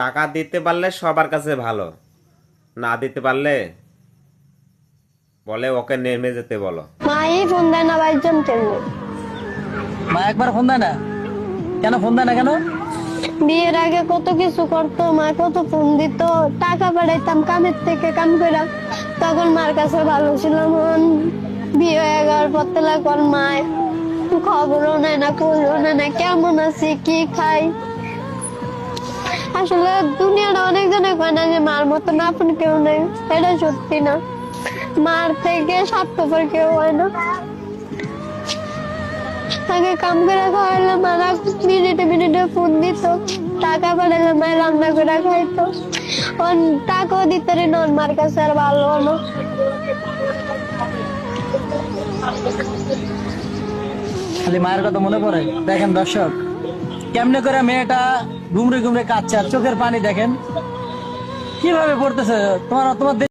টাকা দিতে পারলে সবার কাছে ভালো, না দিতে পারলে বলে ওকে নেমে যেতে বলো। মাই ফোন দেয় না ভাইজান কেমনি? মা একবার ফোন দেয় না কেন? ফোন দেয় না কেন? বিয়ের আগে কত কিছু করতো, মা কত ফোন দিত, টাকা পাঠাইতাম কামের থেকে কাম করে, তখন মার কাছে ভালো ছিলাম। এখন বিয়ে হয়ে যাওয়ার পর থেকে এখন মায় খবরও নেয় না, খোঁজও নেয় না, কেমন আছি কি খাই। আসলে দুনিয়াটা অনেক জনে কয় না যে মার মতন আপন কেউ নেই, এটা সত্যি না। মার থেকে স্বার্থপর কেউ হয় না। আগে কাম করে খাওয়াইলে মারা মিনিটে মিনিটে ফোন দিত, টাকা পাঠাইলে মায়ের রান্না করে খাইতো। টাকাও দিতে রে নন মার কাছে, আর ভালো হলো। খালি মায়ের কথা মনে পড়ে। দেখেন দর্শক, কেমনে করে মেয়েটা ঘুমরে ঘুমরে কাঁদছে, আর চোখের পানি দেখেন কিভাবে পড়তেছে। তোমার তোমার